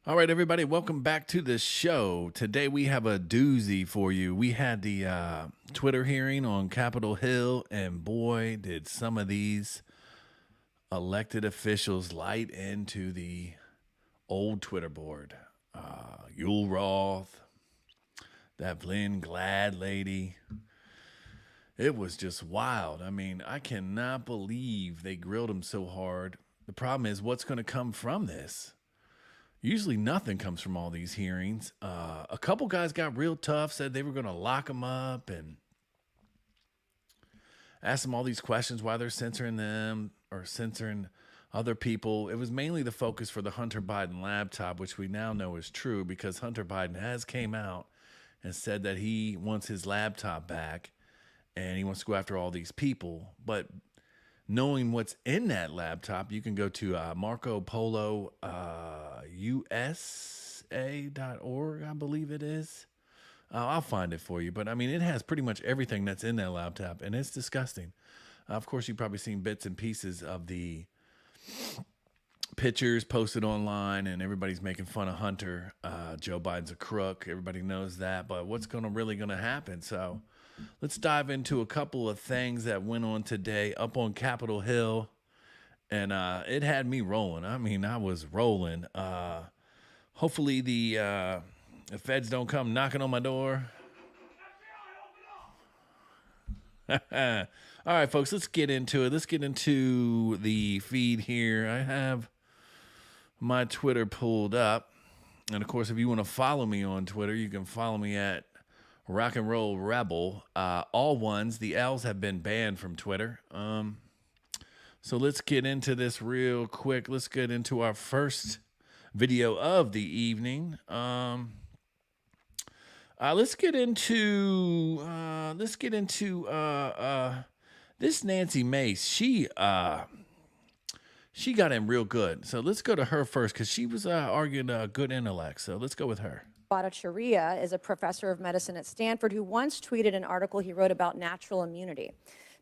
All right, everybody, welcome back to the show. Today we have a doozy for you. We had the Twitter hearing on Capitol Hill, and boy, did some of these elected officials light into the old Twitter board. Yul Roth, that Lynn Glad lady. It was just wild. I mean, I cannot believe they grilled him so hard. The problem is, what's going to come from this? Usually nothing comes from all these hearings. A couple guys got real tough, said they were going to lock him up and ask them all these questions why they're censoring them or censoring other people. It was mainly the focus for the Hunter Biden laptop, which we now know is true because Hunter Biden has came out and said that he wants his laptop back and he wants to go after all these people. But knowing what's in that laptop, you can go to Marco Polo USA.org, I believe it is. I'll find it for you. But I mean, it has pretty much everything that's in that laptop, and it's disgusting. Of course, you've probably seen bits and pieces of the pictures posted online, and everybody's making fun of Hunter. Joe Biden's a crook. Everybody knows that. But what's really going to happen? So let's dive into a couple of things that went on today up on Capitol Hill. And it had me rolling. I mean, I was rolling. Hopefully the feds don't come knocking on my door. All right, folks, let's get into it. Let's get into the feed here. I have my Twitter pulled up. And, of course, if you want to follow me on Twitter, you can follow me at Rock and Roll Rebel. All ones. The L's have been banned from Twitter. So let's get into this real quick. Let's get into our first video of the evening. Let's get into this Nancy Mace. She got in real good. So let's go to her first because she was arguing good intellect. So let's go with her. Bhattacharya is a professor of medicine at Stanford who once tweeted an article he wrote about natural immunity.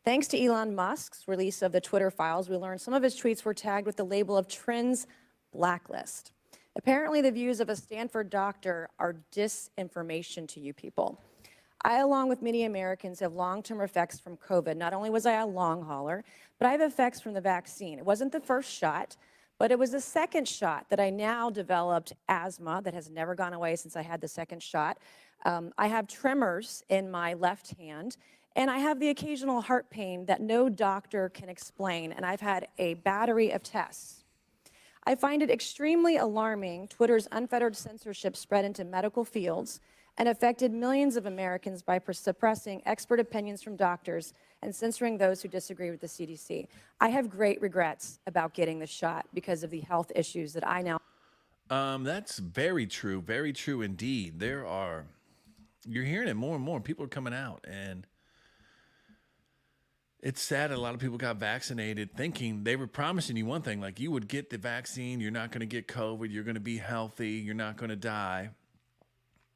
Thanks to Elon Musk's release of the Twitter files, we learned some of his tweets were tagged with the label of Trends Blacklist. Apparently, the views of a Stanford doctor are disinformation to you people. I, along with many Americans, have long-term effects from COVID. Not only was I a long hauler, but I have effects from the vaccine. It wasn't the first shot, but it was the second shot that I now developed asthma that has never gone away since I had the second shot. I have tremors in my left hand, and I have the occasional heart pain that no doctor can explain, and I've had a battery of tests. I find it extremely alarming Twitter's unfettered censorship spread into medical fields and affected millions of Americans by suppressing expert opinions from doctors and censoring those who disagree with the CDC. I have great regrets about getting the shot because of the health issues that I now. That's very true indeed. You're hearing it more and more. People are coming out, and it's sad that a lot of people got vaccinated thinking they were promising you one thing, like you would get the vaccine, you're not going to get COVID, you're going to be healthy, you're not going to die.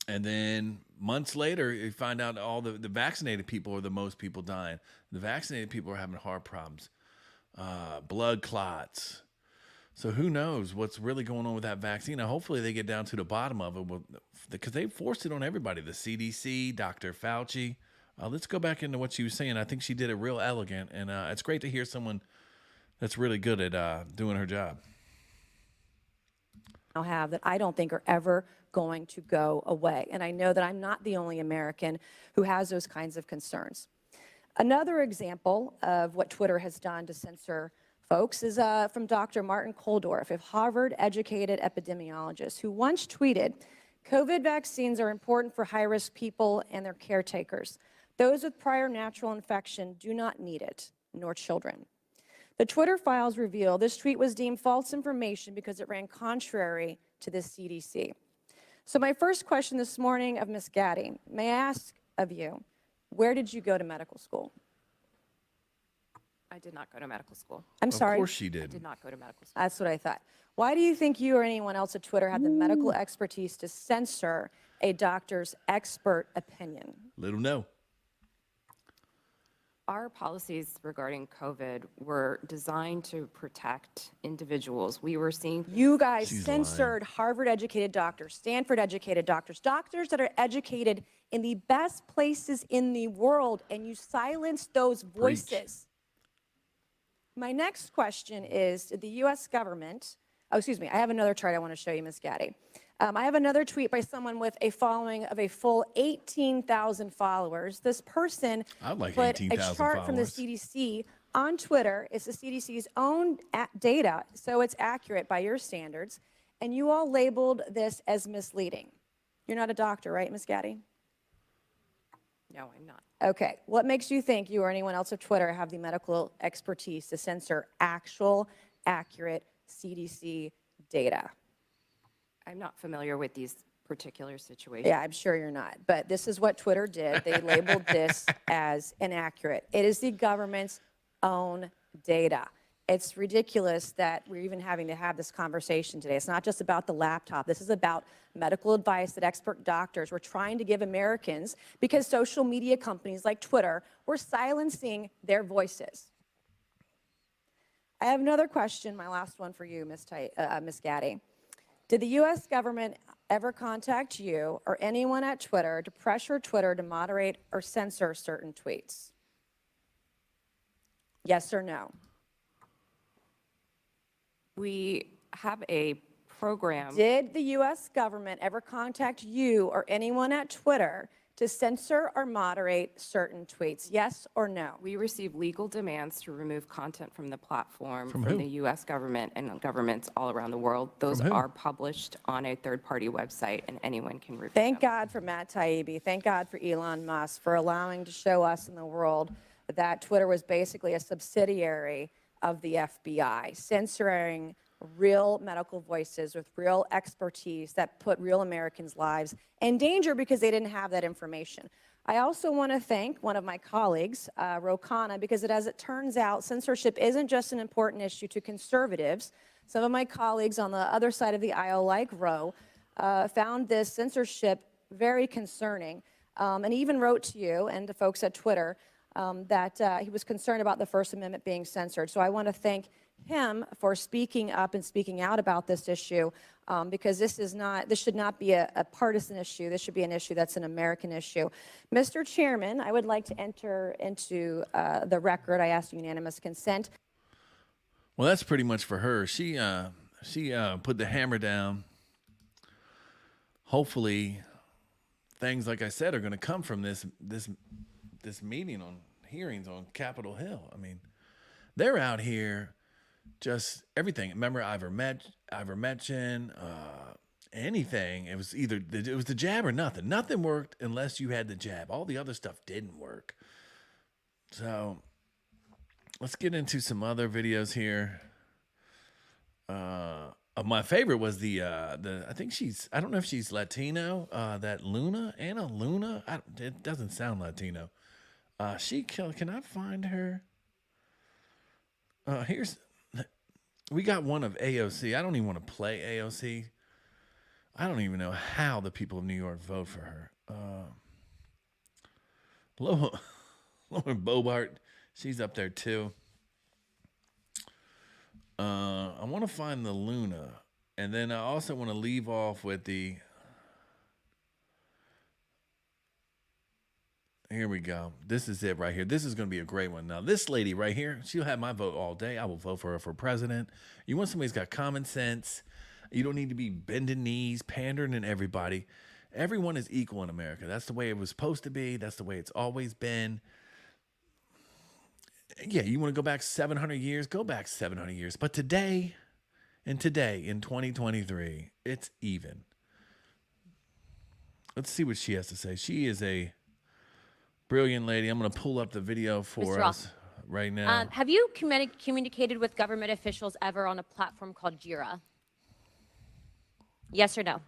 And then months later, you find out all the vaccinated people are the most people dying. The vaccinated people are having heart problems, blood clots. So who knows what's really going on with that vaccine? Now, hopefully they get down to the bottom of it because they forced it on everybody, the CDC, Dr. Fauci. Let's go back into what she was saying. I think she did it real elegant, and it's great to hear someone that's really good at doing her job. Have that I don't think are ever going to go away. And I know that I'm not the only American who has those kinds of concerns. Another example of what Twitter has done to censor folks is from Dr. Martin Koldorf, a Harvard-educated epidemiologist who once tweeted, "COVID vaccines are important for high-risk people and their caretakers. Those with prior natural infection do not need it, nor children." The Twitter files reveal this tweet was deemed false information because it ran contrary to the CDC. So my first question this morning of Ms. Gaddy, may I ask of you, where did you go to medical school? I did not go to medical school. I'm sorry? Of course she I did. did not go to medical school. That's what I thought. Why do you think you or anyone else at Twitter had the medical expertise to censor a doctor's expert opinion? Little no. Our policies regarding COVID were designed to protect individuals. We were seeing You guys She's censored Harvard-educated doctors, Stanford-educated doctors, doctors that are educated in the best places in the world, and you silenced those voices. My next question is, did the U.S. government, oh, excuse me, I have another chart I want to show you, Ms. Gaddy. I have another tweet by someone with a following of a full 18,000 followers. This person I'd like put a 18,000 chart from the followers. CDC on Twitter. It's the CDC's own data, so it's accurate by your standards. And you all labeled this as misleading. You're not a doctor, right, Ms. Gaddy? No, I'm not. Okay. What makes you think you or anyone else at Twitter have the medical expertise to censor actual, accurate CDC data? I'm not familiar with these particular situations. Yeah, I'm sure you're not. But this is what Twitter did. They labeled this as inaccurate. It is the government's own data. It's ridiculous that we're even having to have this conversation today. It's not just about the laptop. This is about medical advice that expert doctors were trying to give Americans because social media companies like Twitter were silencing their voices. I have another question, my last one for you, Ms. Gaddy. Did the U.S. government ever contact you or anyone at Twitter to pressure Twitter to moderate or censor certain tweets? Yes or no? We have a program. Did the U.S. government ever contact you or anyone at Twitter to censor or moderate certain tweets? Yes or no? We receive legal demands to remove content from the platform From from who? the U.S. government and governments all around the world. Those From who? are published on a third-party website, and anyone can review Thank them. God for Matt Taibbi. Thank God for Elon Musk for allowing to show us in the world that Twitter was basically a subsidiary of the FBI, censoring real medical voices with real expertise that put real Americans' lives in danger because they didn't have that information. I also want to thank one of my colleagues, Rokana, because as it turns out, censorship isn't just an important issue to conservatives. Some of my colleagues on the other side of the aisle, like Ro, found this censorship very concerning, and he even wrote to you and to folks at Twitter that he was concerned about the First Amendment being censored. So I want to thank him for speaking up and speaking out about this issue, because this should not be a partisan issue. This should be an issue that's an American issue. Mr. Chairman, I would like to enter into the record. I ask unanimous consent. Well, that's pretty much for her. She put the hammer down. Hopefully, things like I said are going to come from this meeting on hearings on Capitol Hill. I mean, they're out here just everything. Remember ivermectin, anything. It was the jab or nothing. Nothing worked unless you had the jab. All the other stuff didn't work. So let's get into some other videos here. My favorite was I don't know if she's Latino, that Anna Luna. It doesn't sound Latino. Can I find her? We got one of AOC. I don't even want to play AOC. I don't even know how the people of New York vote for her. Lauren Boebert, she's up there too. I want to find the Luna, and then I also want to leave off with the. Here we go. This is it right here. This is going to be a great one. Now, this lady right here, she'll have my vote all day. I will vote for her for president. You want somebody who's got common sense. You don't need to be bending knees, pandering to everybody. Everyone is equal in America. That's the way it was supposed to be. That's the way it's always been. Yeah, you want to go back 700 years? Go back 700 years. But today, in 2023, it's even. Let's see what she has to say. She is a brilliant lady. I'm going to pull up the video for us right now. Have you communicated with government officials ever on a platform called Jira? Yes or no?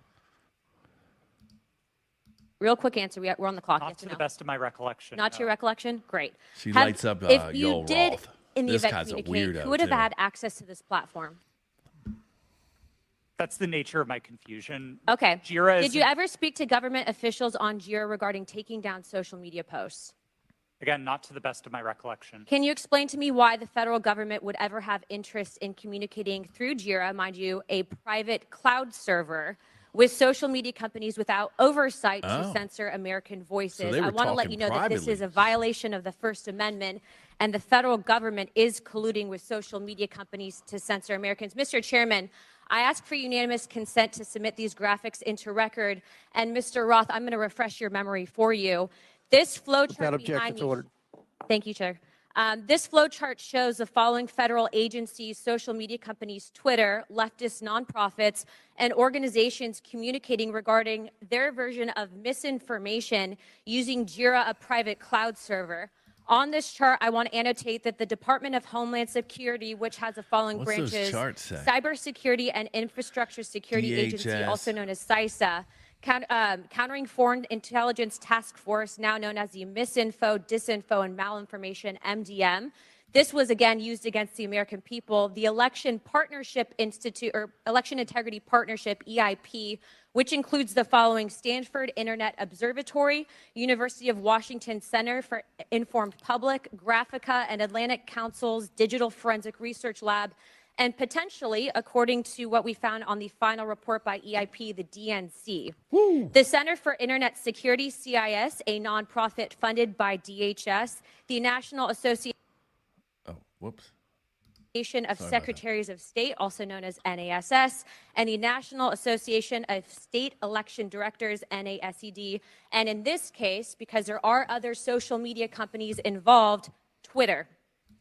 Real quick answer. We're on the clock. Not Yes to or the no? best of my recollection. Not to your recollection? Great. She lights up if you Yoel did, Roth. in the This event, guy's a communicate, weirdo, who would have too. had access to this platform? That's the nature of my confusion. Okay. Jira Did is you ever speak to government officials on Jira regarding taking down social media posts? Again, not to the best of my recollection. Can you explain to me why the federal government would ever have interest in communicating through JIRA, mind you, a private cloud server, with social media companies without oversight to censor American voices? they were I want to let talking you know that this is privately. a violation of the First Amendment, and the federal government is colluding with social media companies to censor Americans. Mr. Chairman, I ask for unanimous consent to submit these graphics into record. And Mr. Roth, I'm going to refresh your memory for you. This flowchart behind me. ordered. Thank you, Chair. This flowchart shows the following federal agencies, social media companies, Twitter, leftist nonprofits, and organizations communicating regarding their version of misinformation using JIRA, a private cloud server. On this chart, I want to annotate that the Department of Homeland Security, which has the following What's those branches: charts say? Cybersecurity and Infrastructure Security Agency, DHS. also known as CISA, Countering Foreign Intelligence Task Force, now known as the Misinfo, Disinfo, and Malinformation, MDM. This was again used against the American people. The Election Partnership Institute, or Election Integrity Partnership, EIP, which includes the following: Stanford Internet Observatory, University of Washington Center for Informed Public, Graphica, and Atlantic Council's Digital Forensic Research Lab, and potentially, according to what we found on the final report by EIP, the DNC. Woo. The Center for Internet Security, CIS, a nonprofit funded by DHS, the National Association of Secretaries of State, also known as NASS, and the National Association of State Election Directors, NASED. And in this case, because there are other social media companies involved, Twitter.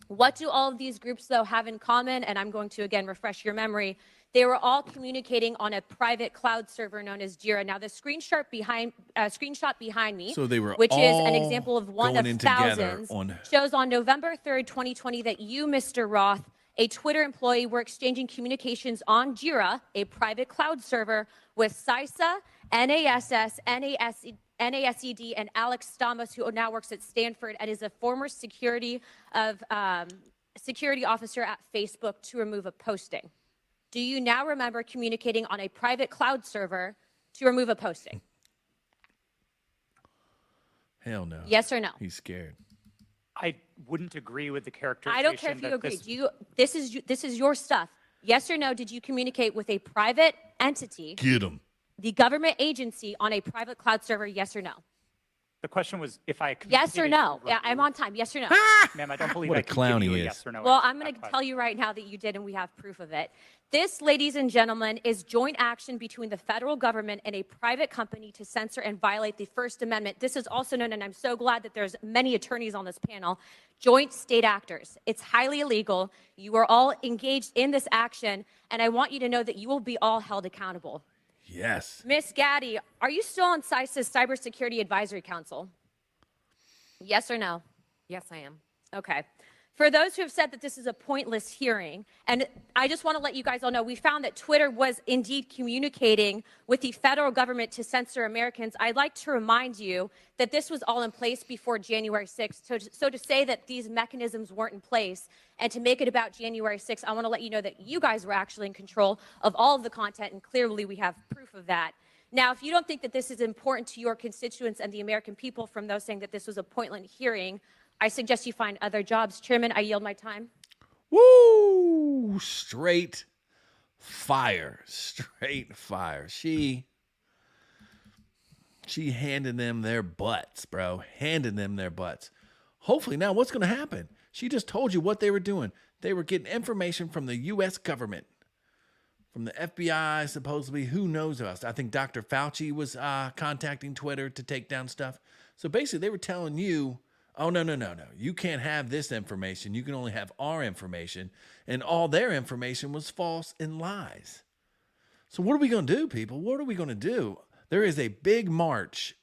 What do all of these groups, though, have in common? And I'm going to, again, refresh your memory. They were all communicating on a private cloud server known as JIRA. Now, the screenshot behind me, So they were which is an all example of one going of in together thousands, shows on November 3rd, 2020, that you, Mr. Roth, a Twitter employee, were exchanging communications on JIRA, a private cloud server, with CISA, NASS, NASED, and Alex Stamos, who now works at Stanford and is a former security officer at Facebook, to remove a posting. Do you now remember communicating on a private cloud server to remove a posting? Hell no. Yes or no? He's scared. I wouldn't agree with the characterization. I don't care if you agree. This is your stuff. Yes or no? Did you communicate with a private entity, Get him. the government agency, on a private cloud server? Yes or no? The question was if I Yes or communicated no? to Yeah, I'm remove- on time. Yes or no? Ma'am, I don't believe What I a can clown give you he a is. yes or no Well, answer I'm to going that to tell question. you right now that you did, and we have proof of it. This, ladies and gentlemen, is joint action between the federal government and a private company to censor and violate the First Amendment. This is also known, and I'm so glad that there's many attorneys on this panel, joint state actors. It's highly illegal. You are all engaged in this action, and I want you to know that you will be all held accountable. Yes. Miss Gaddy, are you still on CISA's Cybersecurity Advisory Council? Yes or no? Yes, I am. Okay. For those who have said that this is a pointless hearing, and I just want to let you guys all know, we found that Twitter was indeed communicating with the federal government to censor Americans. I'd like to remind you that this was all in place before January 6th. So to say that these mechanisms weren't in place and to make it about January 6th, I want to let you know that you guys were actually in control of all of the content, and clearly we have proof of that. Now, if you don't think that this is important to your constituents and the American people from those saying that this was a pointless hearing, I suggest you find other jobs. Chairman, I yield my time. Woo! Straight fire. Straight fire. She handed them their butts, bro. Handed them their butts. Hopefully now what's going to happen? She just told you what they were doing. They were getting information from the U.S. government, from the FBI, supposedly. Who knows us? I think Dr. Fauci was contacting Twitter to take down stuff. So basically they were telling you, oh, no. You can't have this information. You can only have our information. And all their information was false and lies. So what are we going to do, people? What are we going to do? There is a big march,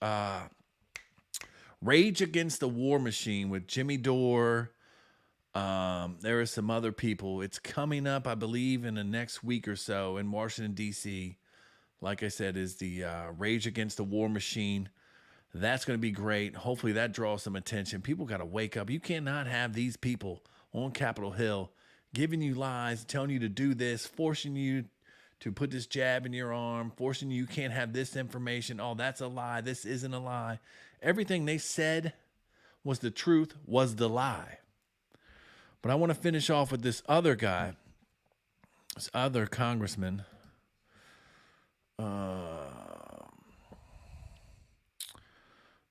Rage Against the War Machine with Jimmy Dore. There are some other people. It's coming up, I believe, in the next week or so in Washington, D.C. Like I said, is the Rage Against the War Machine. That's going to be great. Hopefully that draws some attention. People got to wake up. You cannot have these people on Capitol Hill giving you lies, telling you to do this, forcing you to put this jab in your arm, forcing you can't have this information. Oh, that's a lie. This isn't a lie. Everything they said was the truth, was the lie. But I want to finish off with this other guy, this other congressman.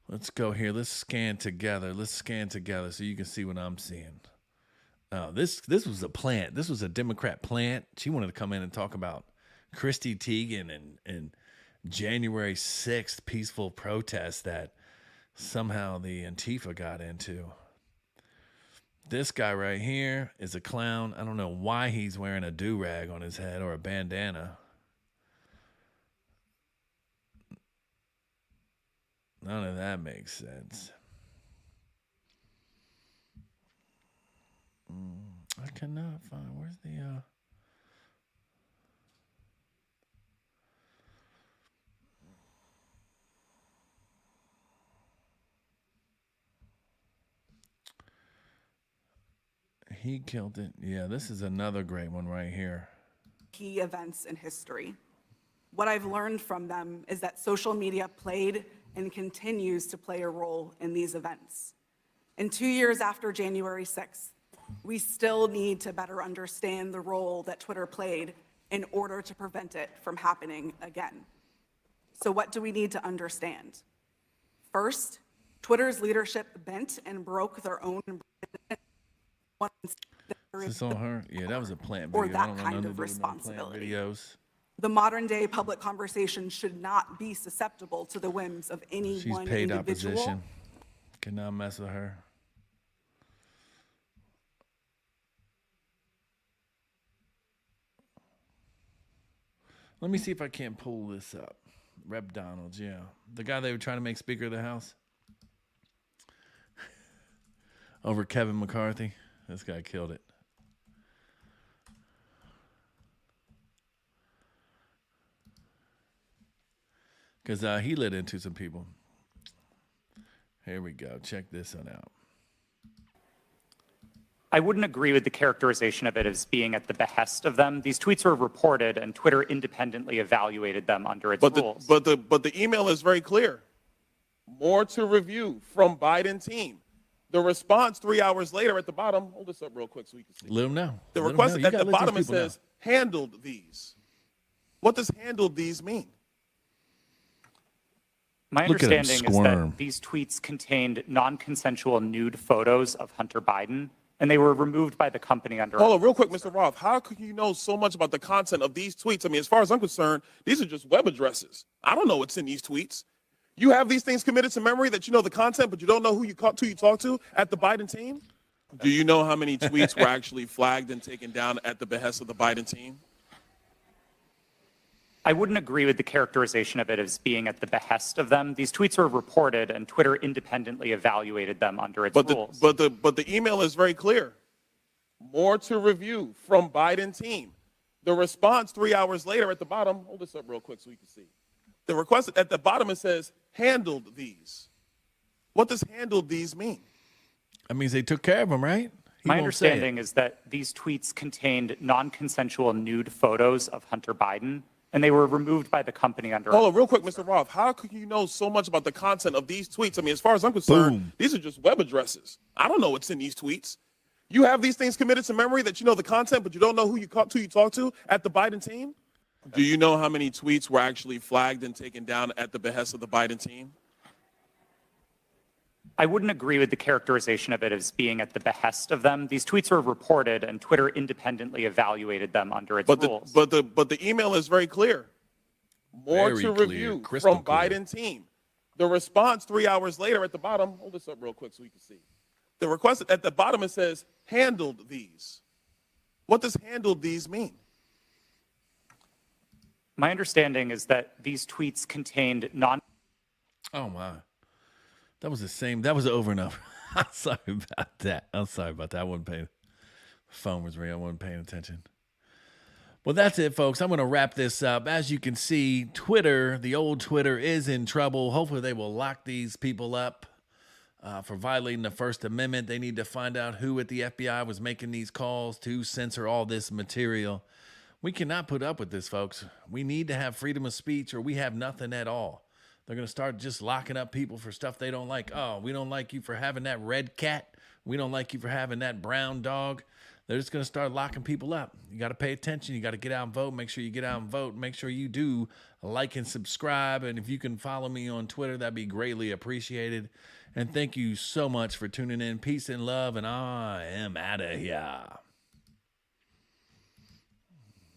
Let's go here. Let's scan together. So you can see what I'm seeing. This was a plant. This was a Democrat plant. She wanted to come in and talk about Christy Teigen and January 6th peaceful protest that somehow the Antifa got into. This guy right here is a clown. I don't know why he's wearing a do-rag on his head or a bandana. None of that makes sense. I cannot find, where's the, he killed it. Yeah, this is another great one right here. Key events in history. What I've learned from them is that social media played and continues to play a role in these events. And 2 years after January 6th, we still need to better understand the role that Twitter played in order to prevent it from happening again. So what do we need to understand? First, Twitter's leadership bent and broke their own Is this on her? Yeah, that was a plant or video. that I don't want kind nothing of to do with no plant responsibility. videos. The modern day public conversation should not be susceptible to the whims of any She's one paid individual. opposition. Cannot mess with her. Let me see if I can't pull this up. Rep Donalds, yeah. The guy they were trying to make Speaker of the House. Over Kevin McCarthy. This guy killed it. Because he lit into some people. Here we go. Check this one out. I wouldn't agree with the characterization of it as being at the behest of them. These tweets were reported, and Twitter independently evaluated them under its rules. But the email is very clear. More to review from Biden team. The response 3 hours later at the bottom. Hold this up real quick so we can see. Let him know. The Let him request know. You at gotta the let these bottom it people know. says handled these. What does handled these mean? My Look at him understanding is squirm. that these tweets contained non-consensual nude photos of Hunter Biden, and they were removed by the company under. Hold on, real quick, Mr. Roth. How could you know so much about the content of these tweets? I mean, as far as I'm concerned, these are just web addresses. I don't know what's in these tweets. You have these things committed to memory that you know the content, but you don't know who you talk to at the Biden team? Do you know how many tweets were actually flagged and taken down at the behest of the Biden team? I wouldn't agree with the characterization of it as being at the behest of them. These tweets were reported, and Twitter independently evaluated them under its rules. But the email is very clear. More to review from Biden team. The response 3 hours later at the bottom. Hold this up real quick so we can see. The request at the bottom it says handled these. What does handled these mean? That means they took care of him, right? He My won't say it. understanding is that these tweets contained non-consensual nude photos of Hunter Biden, and they were removed by the company under. Hold on, real quick, Mr. Roth. How could you know so much about the content of these tweets? I mean, as far as I'm concerned, these are just web addresses. I don't know what's in these tweets. You have these things committed to memory that you know the content, but you don't know who you talk to at the Biden team? Do you know how many tweets were actually flagged and taken down at the behest of the Biden team? I wouldn't agree with the characterization of it as being at the behest of them. These tweets were reported, and Twitter independently evaluated them under its rules. But the email is very clear. More Very to clear, review crystal from clear. Biden team. The response 3 hours later at the bottom. Hold this up real quick so we can see. The request at the bottom it says handled these. What does handled these mean? My understanding is that these tweets contained non. Oh my, that was the same. That was over and over. I'm sorry about that. I wasn't paying. The phone was ringing. I wasn't paying attention. Well, that's it, folks. I'm going to wrap this up. As you can see, Twitter, the old Twitter, is in trouble. Hopefully, they will lock these people up for violating the First Amendment. They need to find out who at the FBI was making these calls to censor all this material. We cannot put up with this, folks. We need to have freedom of speech, or we have nothing at all. They're going to start just locking up people for stuff they don't like. Oh, we don't like you for having that red cat. We don't like you for having that brown dog. They're just going to start locking people up. You got to pay attention. You got to get out and vote. Make sure you get out and vote. Make sure you do like and subscribe. And if you can follow me on Twitter, that'd be greatly appreciated. And thank you so much for tuning in. Peace and love. And I am out of here.